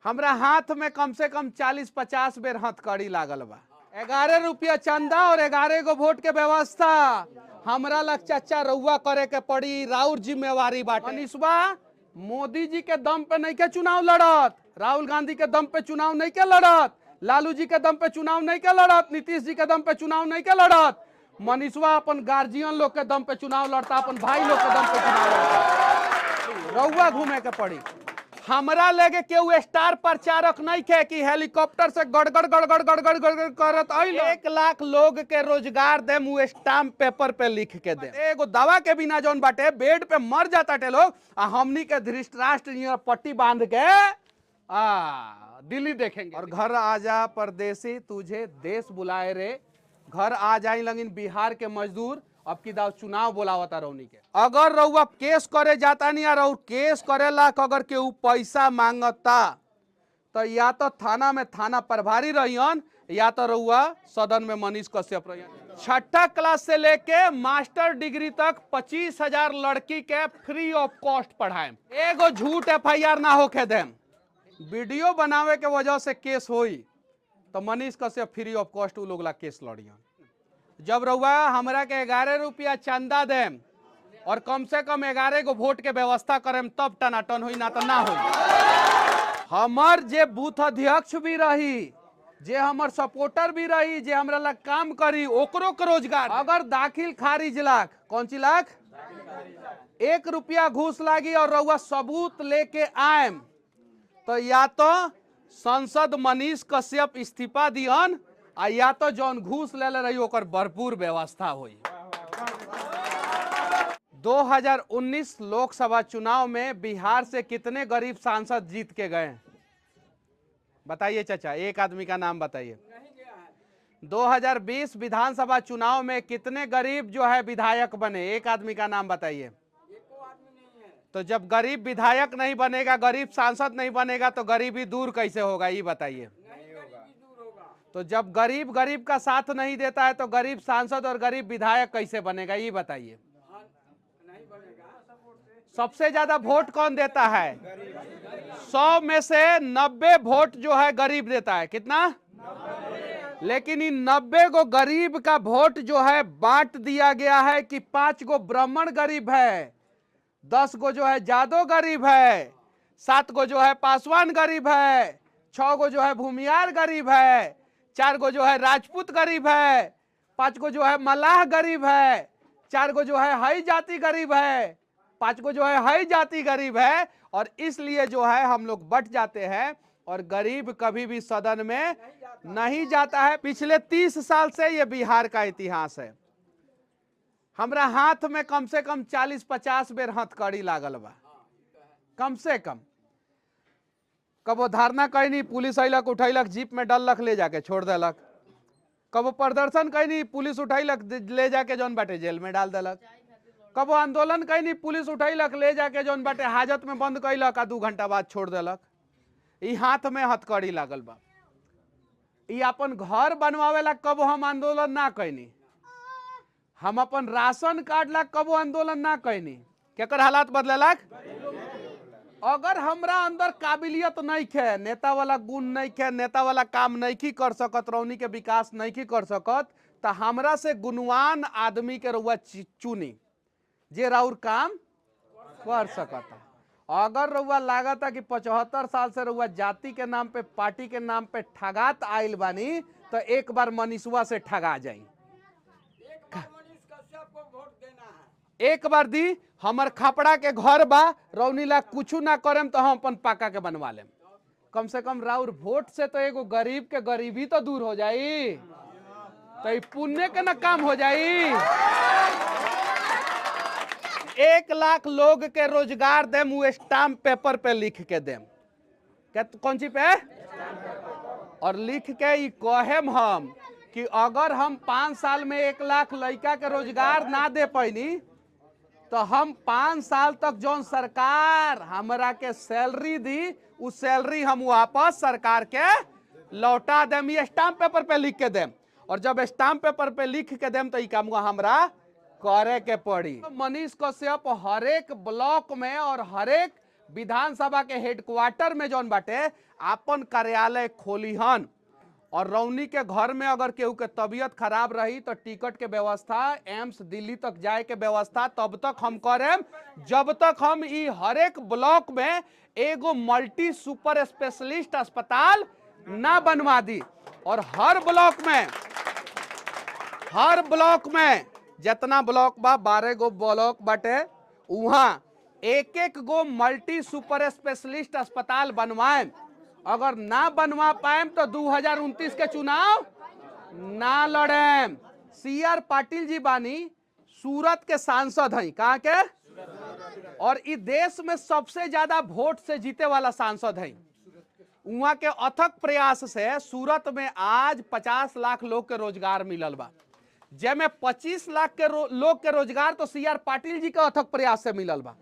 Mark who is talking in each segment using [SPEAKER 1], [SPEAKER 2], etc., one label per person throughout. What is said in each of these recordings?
[SPEAKER 1] हमरा हाथ में कम से कम 40-50 बेर हथकड़ी लागल बा। 11 रुपया चंदा और 11 गो वोट के व्यवस्था हमरा लग चाचा रउआ करे के पड़ी, राउर जिम्मेवारी बाटे। मनीषबा मोदी जी के दम पे नहीं के चुनाव लड़त, राहुल गांधी के दम पे चुनाव नहीं के लड़त, लालू जी के दम पे चुनाव नहीं के लड़त, नीतीश जी के दम पे चुनाव नहीं के लड़त। मनीषवा अपन गार्जियन लोग के दम पे चुनाव लड़ता, अपन भाई लोग के दम पे चुनाव लड़ता। रउआ घूमे के पड़ी। हमरा लेके केहू स्टार प्रचारक नहीं खे कि हेलीकॉप्टर से गड़गड़ गड़गड़ गड़गड़ गड़गड़ करत आइल। 1 लाख लोग के रोजगार दे, मुँह स्टाम्प पेपर पे लिख के दे। एगो दवा के बिना जौन बाटे बेड पे मर जाता टे लोग, आ हमनी के धृतराष्ट्र पट्टी बांध के दिल्ली देखेंगे। और घर आजा परदेसी तुझे देश बुलाए रे, घर आ जाए लगिन बिहार के मजदूर, अब की दाव चुनाव बोलावता रौनी के। अगर रउआ केस करे जाता नहीं यार, और केस करेला अगर केहू पैसा मांगता तो या तो थाना में थाना प्रभारी रहियन, या तो रउआ सदन में मनीष कश्यप रहियन। 6ठा क्लास से लेके मास्टर डिग्री तक 25,000 लड़की के फ्री ऑफ कॉस्ट पढ़ाए। एगो झूठ FIR ना होके देम, वीडियो बनावे के वजह से केस होई तो Manish Kashyap free of cost उ लोग ला केस लड़ियन। जब रउआ हमरा के 11 रुपया चंदा देम और कम से कम 11 गो वोट के व्यवस्था करेम तब टनाटन हुई, ना तो ना हुई। हमर जे बूथ अध्यक्ष भी रही, जे हमर सपोर्टर भी रही, जे हमरा लग काम करी, ओकरो के रोजगार। अगर दाखिल खारिज लाख, कौन सी लाख, 1 रुपया घूस लागी और रउआ सबूत लेके आएम तो या तो संसद मनीष कश्यप इस्तीफा दिहन, आ या तो जौन घूस ले रही ओकर भरपूर व्यवस्था हुई। 2019 लोकसभा चुनाव में बिहार से कितने गरीब सांसद जीत के गए बताइए चाचा, एक आदमी का नाम बताइए। 2020 विधानसभा चुनाव में कितने गरीब जो है विधायक बने, एक आदमी का नाम बताइए। तो जब गरीब विधायक नहीं बनेगा, गरीब सांसद नहीं बनेगा तो गरीबी दूर कैसे होगा, ये बताइए। तो जब गरीब गरीब का साथ नहीं देता है तो गरीब सांसद और गरीब विधायक कैसे बनेगा, ये बताइए। सबसे ज्यादा वोट कौन देता है? 100 में से 90 वोट जो है गरीब देता है। कितना? 90। लेकिन इन 90 गो गरीब का वोट जो है बांट दिया गया है कि 5 गो ब्राह्मण गरीब है, 10 गो जो है जादव गरीब है, 7 गो जो है पासवान गरीब है, 6 गो जो है भूमियार गरीब है, 4 गो जो है राजपूत गरीब है, 5 गो जो है मलाह गरीब है, 4 गो जो है हाई जाति गरीब है, 5 गो जो है हाई जाति गरीब है। और इसलिए जो है हम लोग बट जाते हैं और गरीब कभी भी सदन में नहीं जाता है। पिछले 30 साल से ये बिहार का इतिहास है। हमरा हाथ में कम से कम 40-50 बेर हथकड़ी लागल बा, कम से कम। कबो धारणा कहनी, पुलिस अइलक उठैलक, जीप में डलक, ले जाके छोड़ देलक। कबो प्रदर्शन कहनी, पुलिस उठैलक, ले जाके जौन बाटे जेल में डाल देलक। कबो आंदोलन कहनी, पुलिस उठैलक, ले जाके जौन बाटे हाजत में बंद कैलक, आ 2 घंटा बाद छोड़ देलक। ई हाथ में हथकड़ी लागल बा। ई अपन घर बनवावे ला कबो हम आंदोलन ना कहनी, हम अपन राशन कार्ड ला कबो आंदोलन ना कहनी। केकर हालात बदलेलक? अगर हमरा अंदर काबिलियत नहीं है, नेता वाला गुण नहीं है, नेता वाला काम नहीं की कर सकत, रौनी के विकास नहीं की कर सकत, तो हमरा से गुणवान आदमी के रउआ चुनी जे राउर काम कर सकता। अगर रउआ लागता कि 75 साल से रउआ जाति के नाम पे, पार्टी के नाम पे ठगात आइल बानी, तो एक बार मनीषवा से ठगा जाई। एक बार दी, हमर खपड़ा के घर बा, रौनी ला कुछ ना करेम तो हम अपन पाका के बनवा लेम। कम से कम राउर वोट से तो एगो गरीब के गरीबी तो दूर हो जाई, तो पुण्य के ना काम हो जाई। 1 लाख लोग के रोजगार देम, वो स्टाम्प पेपर पे लिख के देम। कौन सी पे? और लिख के ये कहेम हम कि अगर हम 5 साल में 1 लाख लड़का के रोजगार ना दे पैनी तो हम 5 साल तक जौन सरकार हमरा के सैलरी दी, उस सैलरी हम वापस सरकार के लौटा देम। ये स्टाम्प पेपर पे लिख के देम। और जब स्टाम्प पेपर पे लिख के देम तो ये काम हमरा करे के पड़ी। मनीष कश्यप हर एक ब्लॉक में और हर एक विधानसभा के हेडक्वार्टर में जौन बाटे आपन कार्यालय खोलीहन। और रौनी के घर में अगर केहू के तबीयत खराब रही तो टिकट के व्यवस्था, एम्स दिल्ली तक जाए के व्यवस्था तब तक हम करें जब तक हम ई हर एक ब्लॉक में एगो मल्टी सुपर स्पेशलिस्ट अस्पताल ना बनवा दी। और हर ब्लॉक में जितना ब्लॉक बा 12 गो ब्लॉक बाटे वहां एक एक गो मल्टी सुपर स्पेशलिस्ट अस्पताल बनवाएं। अगर ना बनवा पाए तो 2029 के चुनाव ना लड़ें। CR पाटिल जी बानी सूरत के सांसद हैं, कहाँ के, और इस देश में सबसे ज्यादा वोट से जीते वाला सांसद हैं। वहां के अथक प्रयास से सूरत में आज 50 लाख लोग के रोजगार मिलल बा, जेमे 25 लाख के लोग के रोजगार तो CR पाटिल जी के अथक प्रयास से मिलल बा।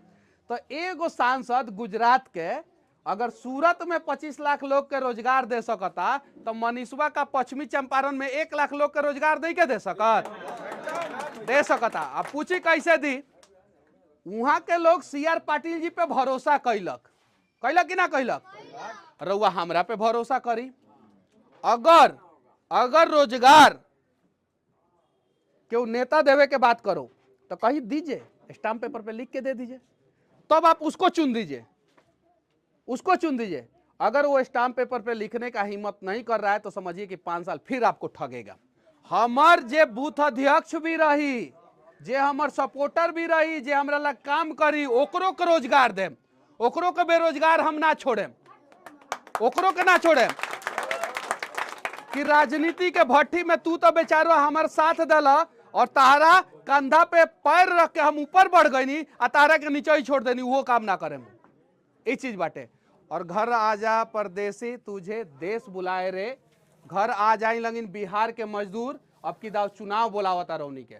[SPEAKER 1] तो एगो सांसद गुजरात के अगर सूरत में 25 लाख लोग के रोजगार दे सकता तो मनीषवा का पश्चिमी चंपारण में 1 लाख लोग के रोजगार दे के दे सकता। अब पूछी कैसे दी? वहां के लोग CR पाटिल जी पे भरोसा कैलक कि ना कैलक? रउआ हमरा पे भरोसा करी। अगर रोजगार केहू नेता देवे के बात करो तो कहीं दीजिए, स्टाम्प पेपर पे लिख के दे दीजिए, तब आप उसको चुन दीजिए। अगर वो स्टाम्प पेपर पे लिखने का हिम्मत नहीं कर रहा है तो समझिए कि 5 साल फिर आपको ठगेगा। हमर जे बूथ अध्यक्ष भी रही, जे हमर सपोर्टर भी रही, जे हमरा लग काम करी, ओकरो के रोजगार देम, ओकरो के बेरोजगार हम ना छोड़े, कि राजनीति के भट्टी में तू तो बेचारा हमारे साथ दला और तारा कंधा पे पैर रख के हम ऊपर बढ़ गई आ तारा के नीचे ही छोड़ देनी, वो काम ना करें। ये चीज बाटे। और घर आजा परदेसी तुझे देश बुलाए रे, घर आ जाए लगिन बिहार के मजदूर। अब की दाव चुनाव बोलावता रौनी के,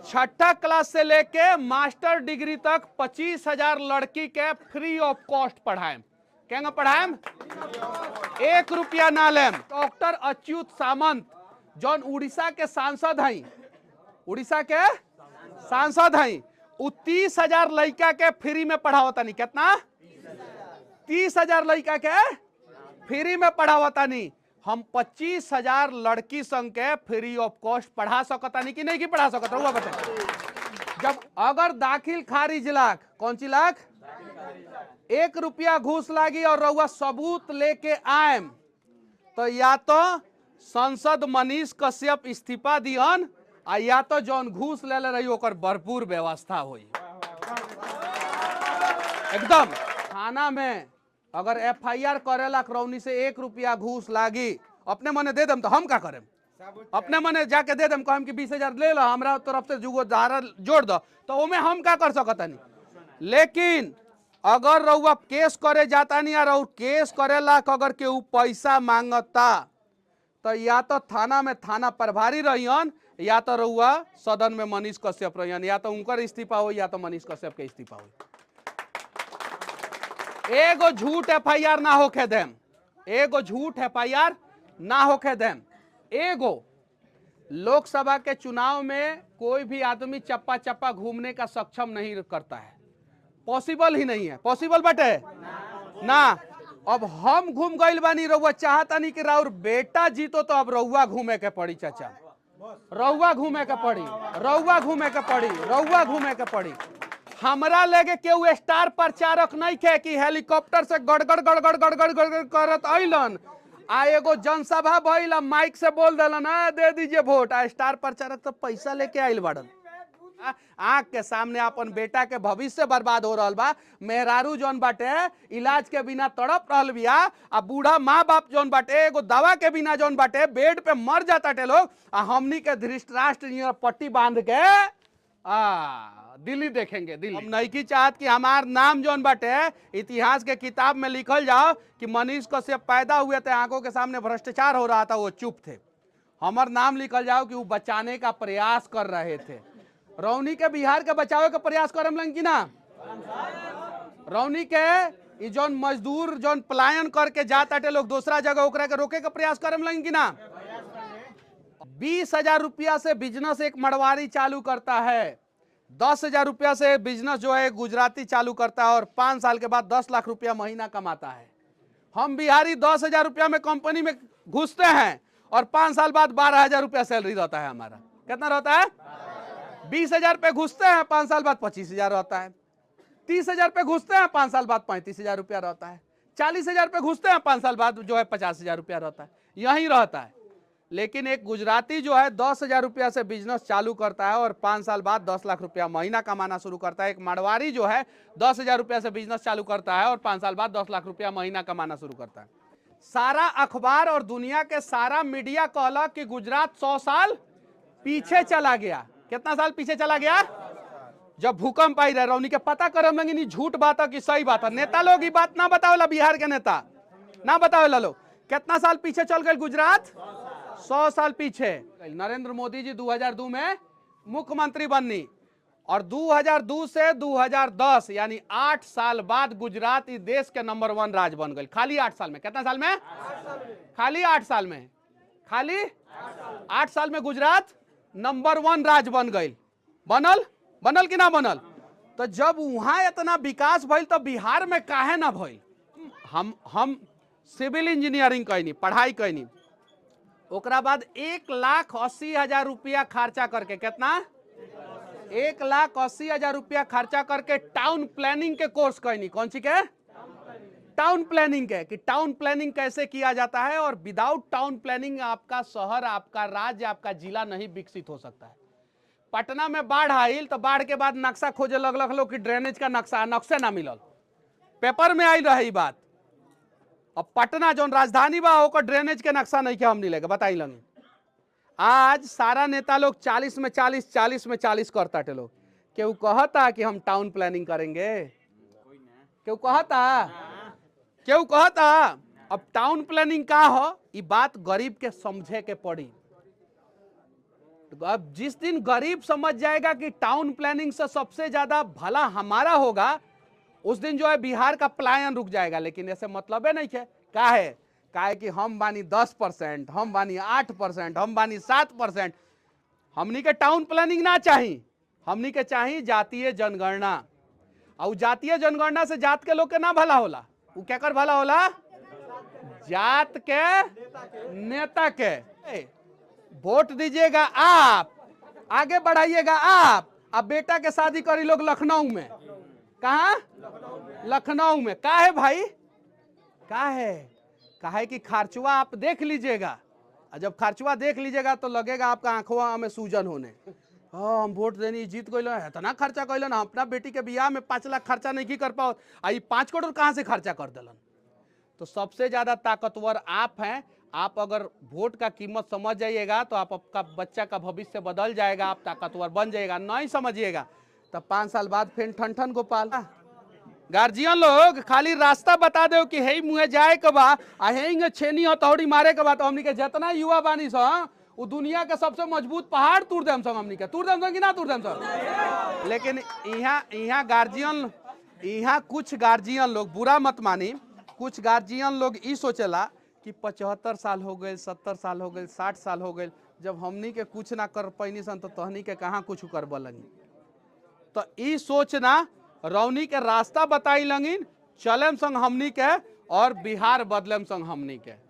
[SPEAKER 1] 6ठा क्लास से लेके मास्टर डिग्री तक 25,000 लड़की के फ्री ऑफ कॉस्ट पढ़ाएं। क्या पढ़ाएं? 1 रुपया ना लेम। डॉक्टर अच्युत सामंत जौन उड़ीसा के सांसद हैं, उ 30,000 लड़का के फ्री में पढ़ावतानी। कितना? 30,000 लड़का के फ्री में पढ़ावतानी। हम 25,000 लड़की संग के फ्री ऑफ कॉस्ट पढ़ा सकतानी कि नहीं कि पढ़ा सकता? हुआ बताए। जब अगर दाखिल खारिज लाख, कौन सी लाख? 1 रुपया घूस लागी और रउआ सबूत लेके आए तो या तो सांसद मनीष कश्यप इस्तीफा दिहन आ या तो जौन घूस ले रही ओकर भरपूर व्यवस्था हुई। एकदम थाना में अगर FIR करेला रौनी से 1 रुपया घूस लागी, अपने मने दे दम तो हम का करें? अपने मने जाके दे दम, कहम कि 20,000 ले लो, हमरा तरफ से जुगो धारा जोड़ दो, तो ओमे हम का कर सकतानी? लेकिन अगर रउआ केस करे जाता नहीं और केस करेला अगर केहू पैसा मांगता तो या तो थाना में थाना प्रभारी रहियन, या तो रउआ सदन में मनीष कश्यप रहियन, या तो उनकर इस्तीफा हो या तो मनीष कश्यप के इस्तीफा हो। एगो झूठ FIR ना होके देम, एगो लोकसभा के चुनाव में कोई भी आदमी चप्पा चप्पा घूमने का सक्षम नहीं करता है, पॉसिबल ही नहीं है। पॉसिबल बटे ना। अब हम घूम गइल बानी, रउआ चाहता नहीं कि राउर बेटा जीतो तो अब रउआ घूमे के पड़ी। चाचा रउआ घूमे के पड़ी। हमरा लेके केहू स्टार प्रचारक नहीं खे कि हेलीकॉप्टर से गड़गड़ करत अइलन आ एगो जनसभा भइल माइक से बोल देलन दे दीजिए वोट। आ स्टार प्रचारक तो पैसा लेके आइल बाड़न, आंख के सामने अपन बेटा के भविष्य बर्बाद हो रहा बा। मेहरारू जौन बाटे इलाज के बिना तड़प रहल बिया, आ बूढ़ा माँ बाप जौन बाटे एगो दवा के बिना जौन बाटे बेड पे मर जाता टे लोग, आ हमनी के धृतराष्ट्र पट्टी बांध के दिल्ली देखेंगे। दिल्ली हम नहीं की चाहत कि हमार नाम जौन बाटे इतिहास के किताब में लिखल जाओ कि मनीष कश्यप पैदा हुए थे, आंखों के सामने भ्रष्टाचार हो रहा था, वो चुप थे। हमार नाम लिखल जाओ कि वो बचाने का प्रयास कर रहे थे। रौनी के बिहार के बचावे का प्रयास करम लन कि ना? रौनी के जौन मजदूर जौन पलायन करके जाता टे लोग दूसरा जगह, ओकरा के रोके का प्रयास करम लन कि ना? 20,000 रुपया से बिजनेस एक मड़वारी चालू करता है, 10,000 रुपया से बिजनेस जो है गुजराती चालू करता है और 5 साल के बाद 10 लाख रुपया महीना कमाता है। हम बिहारी 10,000 रुपया में कंपनी में घुसते हैं और 5 साल बाद 12,000 रुपया सैलरी रहता है हमारा। कितना रहता है? 20,000 पे घुसते हैं, 5 साल बाद 25,000 रहता है। 30,000 पे घुसते हैं, 5 साल बाद 35,000 रुपया रहता है। 40,000 पे घुसते हैं, 5 साल बाद जो है 50,000 रुपया रहता है। यही रहता है। लेकिन एक गुजराती जो है 10,000 रुपया से बिजनेस चालू करता है और 5 साल बाद 10 लाख रुपया महीना कमाना शुरू करता है। एक मारवाड़ी जो है 10,000 रुपया से बिजनेस चालू करता है और 5 साल बाद 10 लाख रुपया महीना कमाना शुरू करता है। सारा अखबार और दुनिया के सारा मीडिया कहला कि गुजरात 100 साल पीछे चला गया। कितना साल पीछे चला गया? जब भूकंप आई रहे उन्हीं के पता कर लगे झूठ बात है कि सही बात है। नेता लोग ये बात ना बताओला, बिहार के नेता ना बताओला लोग। कितना साल पीछे चल गए गुजरात? 100 साल पीछे। नरेंद्र मोदी जी 2002 में मुख्यमंत्री बननी और 2002 से 2010 यानी 8 साल बाद गुजरात इस देश के नंबर 1 राज्य बन गए। खाली 8 साल में। कितना साल में? खाली 8 साल में। खाली 8 साल में गुजरात नंबर 1 राज्य बन गई। बनल कि ना बनल? तो जब वहां इतना विकास भइल तो बिहार में काहे ना भइल? हम सिविल इंजीनियरिंग कैनी, पढ़ाई कैनी, ओकरा बाद 1,80,000 रुपया खर्चा करके, कितना? 1,80,000 रुपया खर्चा करके टाउन प्लानिंग के कोर्स कैनी। कौन सी के? टाउन प्लानिंग के, कि टाउन प्लानिंग कैसे किया जाता है और विदाउट टाउन प्लानिंग आपका शहर, आपका राज्य, आपका जिला नहीं विकसित हो सकता है। पटना में बाढ़ आयल तो बाढ़ के बाद नक्शा खोजे लगल लोग कि ड्रेनेज का नक्शा, नक्शे ना मिलल, पेपर में आई रही बात। अब पटना जो राजधानी बा होकर ड्रेनेज के नक्शा नहीं क्या हम नहीं लेगा, बताई लगे। आज सारा नेता लोग 40 में 40, 40 में 40 करता टे लोग। केहू कहता कि हम टाउन प्लानिंग करेंगे? केहू कहता? अब टाउन प्लानिंग का हो, ये बात गरीब के समझे के पड़ी। अब जिस दिन गरीब समझ जाएगा कि टाउन प्लानिंग से सबसे ज्यादा भला हमारा होगा, उस दिन जो है बिहार का पलायन रुक जाएगा। लेकिन ऐसे मतलब है नहीं है। काहे कि हम बानी 10%, हम बानी 8%, हम बानी 7%। हमनी के टाउन प्लानिंग ना चाहिए, हमनी के चाहिए जातीय जनगणना। और जातीय जनगणना से जात के लोग के ना भला होला, वो क्या कर भला होला? जात के नेता के। वोट दीजिएगा आप, आगे बढ़ाइएगा आप। अब बेटा के शादी करी लोग लखनऊ में। कहा? लखनऊ में। का है भाई? का है कि खर्चवा आप देख लीजिएगा, और जब खर्चवा देख लीजिएगा तो लगेगा आपका आंखों में सूजन होने। हाँ, हम वोट देनी जीत गए, इतना खर्चा कैलन, अपना बेटी के बियाह में 5 लाख खर्चा नहीं कर पाओ, आई 5 करोड़ कहाँ से खर्चा कर दिलन। तो सबसे ज्यादा ताकतवर आप हैं। आप अगर वोट का कीमत समझ जाइएगा तो आपका बच्चा का भविष्य बदल जाएगा, आप ताकतवर बन जाएगा। नहीं समझिएगा तो 5 साल बाद फिर ठन गोपाल। गार्जियन लोग खाली रास्ता बता दो कि हे मुहे जाए के बा, हेंगे छेनी हथौड़ी मारे के बाद हमनी के जितना युवा बानी स वो दुनिया के सबसे मजबूत पहाड़ तोड़ देम सब, हमनी के तोड़ देम सब कि ना तोड़ देम सब। लेकिन यहाँ गार्जियन, यहाँ कुछ गार्जियन लोग, बुरा मत मानी, कुछ गार्जियन लोग ई सोचेला कि 75 साल हो गए, 70 साल हो गए, 60 साल हो गए, जब हमनी के कुछ ना कर पैनी सन तो तहनी के कहाँ कुछ कर लगी। तो ई सोचना, रौनी के रास्ता बताई लगिन, चलेम संग हमनी के और बिहार बदलेम संग हमनी के।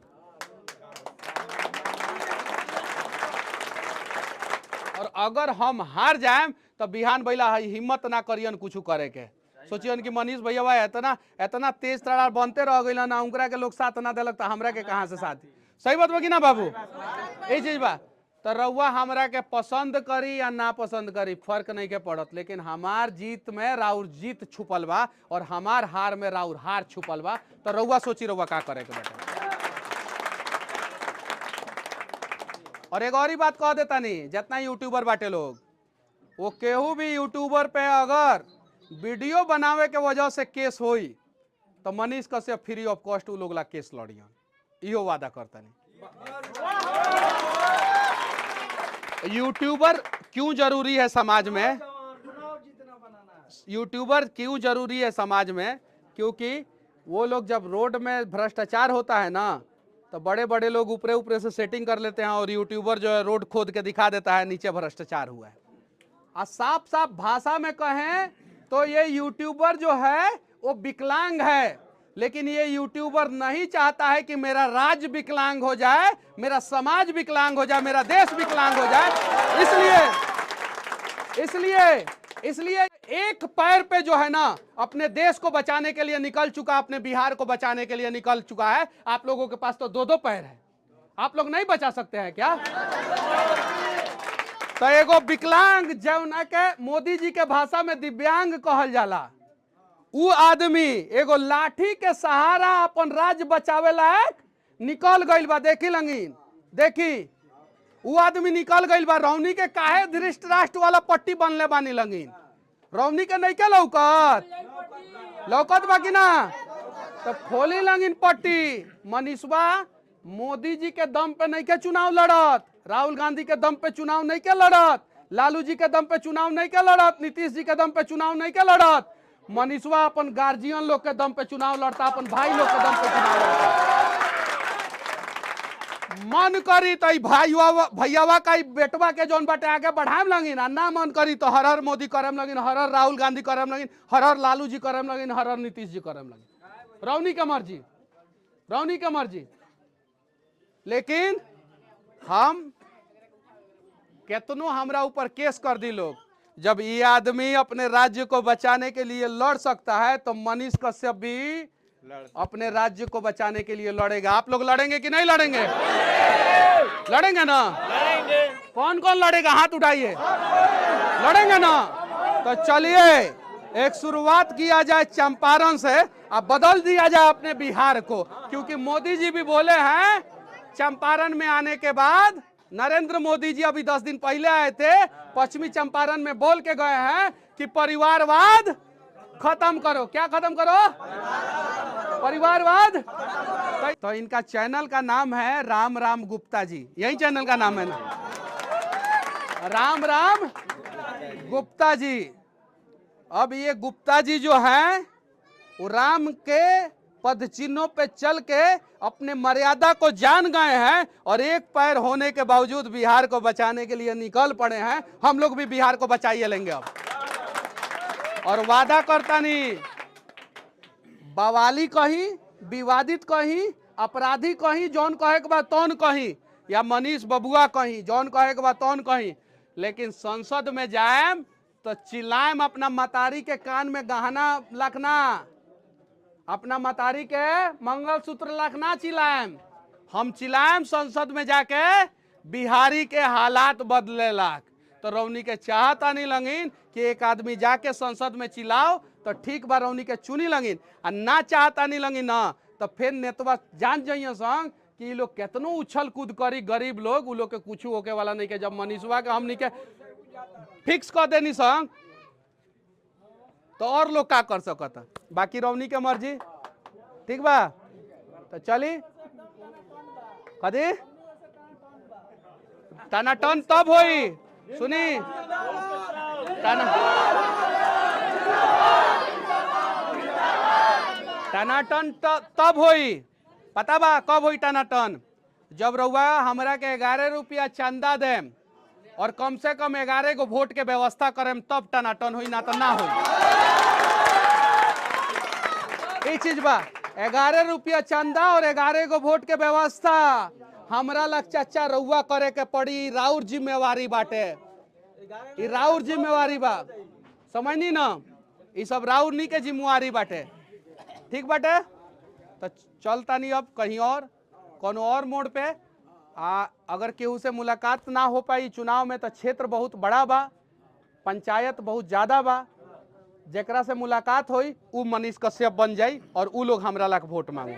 [SPEAKER 1] और अगर हम हार जाएम तो बिहान भैया हिम्मत ना करियन कुछ करे के। सोचियन कि मनीष भैया इतना तेज तरार बनते रह गई ना, उनकरा के लोग साथ ना दिलक तो हमरा के कहाँ से साथ। सही बात बा कि ना बाबू? यही चीज बा। तो रउआ हमरा के पसंद करी या ना पसंद करी फर्क नहीं के पड़त, लेकिन हमार जीत में राउर जीत छुपल बा और हमार हार में राउर हार छुपल बा। तो रउआ सोची रउआ का करे के बेटा। और एक और ही बात कह देता नहीं, जितना यूट्यूबर बाटे लोग, वो केहू भी यूट्यूबर पे अगर वीडियो बनावे के वजह से केस होई तो Manish Kashyap free of cost लोग ला केस लड़ियन, इहो वादा करता नहीं। यूट्यूबर क्यों जरूरी है समाज में? यूट्यूबर क्यों जरूरी है समाज में? क्योंकि वो लोग जब रोड में भ्रष्टाचार होता है ना, तो बड़े बड़े लोग ऊपरे ऊपरे से सेटिंग कर लेते हैं और यूट्यूबर जो है रोड खोद के दिखा देता है नीचे भ्रष्टाचार हुआ है। साफ साफ भाषा में कहें तो ये यूट्यूबर जो है वो विकलांग है, लेकिन ये यूट्यूबर नहीं चाहता है कि मेरा राज्य विकलांग हो जाए, मेरा समाज विकलांग हो जाए, मेरा देश विकलांग हो जाए। इसलिए एक पैर पे जो है ना अपने देश को बचाने के लिए निकल चुका, अपने बिहार को बचाने के लिए निकल चुका है। आप लोगों के पास तो 2-2 पैर है, आप लोग नहीं बचा सकते हैं क्या? तो एगो विकलांग जौना के मोदी जी के भाषा में दिव्यांग कहल जाला, उ आदमी एगो लाठी के सहारा अपन राज्य बचावे लायक निकल गइल बा। देखी लंगिन, देखी उ आदमी निकल गइल बा। रौनी के काहे धृतराष्ट्र वाला पट्टी बनले बानी लंगिन? रौनी के नहीं के लौकत बा कि ना? तो खोली लंगिन पट्टी। मनीषवा मोदी जी के दम पे नहीं के चुनाव लड़त, राहुल गांधी के दम पे चुनाव नहीं के लड़त, लालू जी के दम पे चुनाव नहीं के लड़त, नीतीश जी के दम पे चुनाव नहीं के लड़त। मनीषवा अपन गार्जियन लोग के दम पे चुनाव लड़ता, अपन भाई लोग के दम पे चुनाव लड़ता। मन करी तो भैयावा का बेटवा के जोन बाटे आगे बढ़ाएम लगिन, ना मन करी तो हर हर मोदी करम लगिन, हर हर राहुल गांधी करम लगिन, हर हर लालू जी करम लगिन, हर हर नीतीश जी करम लगिन। रौनी के मर्जी, रौनी के मर्जी। लेकिन हम कितनों हमरा ऊपर केस कर दी लोग, जब ये आदमी अपने राज्य को बचाने के लिए लड़ सकता है तो मनीष कश्यप भी अपने राज्य को बचाने के लिए लड़ेगा। आप लोग लड़ेंगे कि नहीं लड़ेंगे? लड़ेंगे ना? लड़ेंगे। कौन कौन लड़ेगा? हाथ उठाइए। लड़ेंगे ना? तो चलिए एक शुरुआत किया जाए चंपारण से, अब बदल दिया जाए अपने बिहार को, क्योंकि मोदी जी भी बोले हैं चंपारण में आने के बाद। नरेंद्र मोदी जी अभी 10 दिन पहले आए थे, पश्चिमी चंपारण में बोल के गए हैं कि परिवारवाद खत्म करो। क्या खत्म करो? परिवारवाद। तो इनका चैनल का नाम है राम राम गुप्ता जी, यही चैनल का नाम है ना, राम राम गुप्ता जी। अब ये गुप्ता जी जो हैं वो राम के पद चिन्हों पे चल के अपने मर्यादा को जान गए हैं और एक पैर होने के बावजूद बिहार को बचाने के लिए निकल पड़े हैं। हम लोग भी बिहार को बचाइए लेंगे अब, और वादा करता नहीं, बवाली कहीं, विवादित कहीं, अपराधी कहीं, जौन कहे के बाद तौन कहीं, या मनीष बबुआ कहीं, जौन कहे के बाद तौन कहीं, लेकिन संसद में जाएम तो चिल्लाएम, अपना मतारी के कान में गहना लखना, अपना मतारी के मंगलसूत्र लखना चिल्लाएम। हम चिल्लाएम संसद में जाके बिहारी के हालात बदले लाख। तो रौनी के चाहता नहीं लगिन कि एक आदमी जाके संसद में चिल्लाओ तो ठीक बा, रौनी के चुनी लगिन, और ना चाहता नहीं लगिन ना तो फिर नेतवा जान जाइए संग कि ये लोग कितनो उछल कूद करी, गरीब लोग, उ लोग के कुछ होके वाला नहीं के। जब मनीषवा के हमनी के फिक्स कर देनी संग तो और लोग का कर सकता। बाकी रौनी के मर्जी, ठीक बा? तो चली कदी टनाटन तब होई, सुनी टनाटन तब होई। पता बा कब होई टनाटन? जब रउआ हमरा के 11 रुपया चंदा देम और कम से कम 11 गो वोट के व्यवस्था करेम, तब टनाटन हुई, ना तो ना हुई। ये चीज बा, 11 रुपया चंदा और 11 गो वोट के व्यवस्था हमरा लग चाचा रउआ करे के पड़ी। राउर जिम्मेवारी बाटे, ये राउर जिम्मेवारी बा, समझनी ना? ये सब राउर नी के जिम्मेवारी बाटे, ठीक बाटे? तो चलता नहीं अब कहीं और, कोनो और मोड़ पे। अगर केहू से मुलाकात ना हो पाई चुनाव में तो क्षेत्र बहुत बड़ा बा, पंचायत बहुत ज्यादा बा, जेकरा से मुलाकात होई उ मनीष कश्यप बन जाई और उ लोग हमरा लाख वोट मांगे।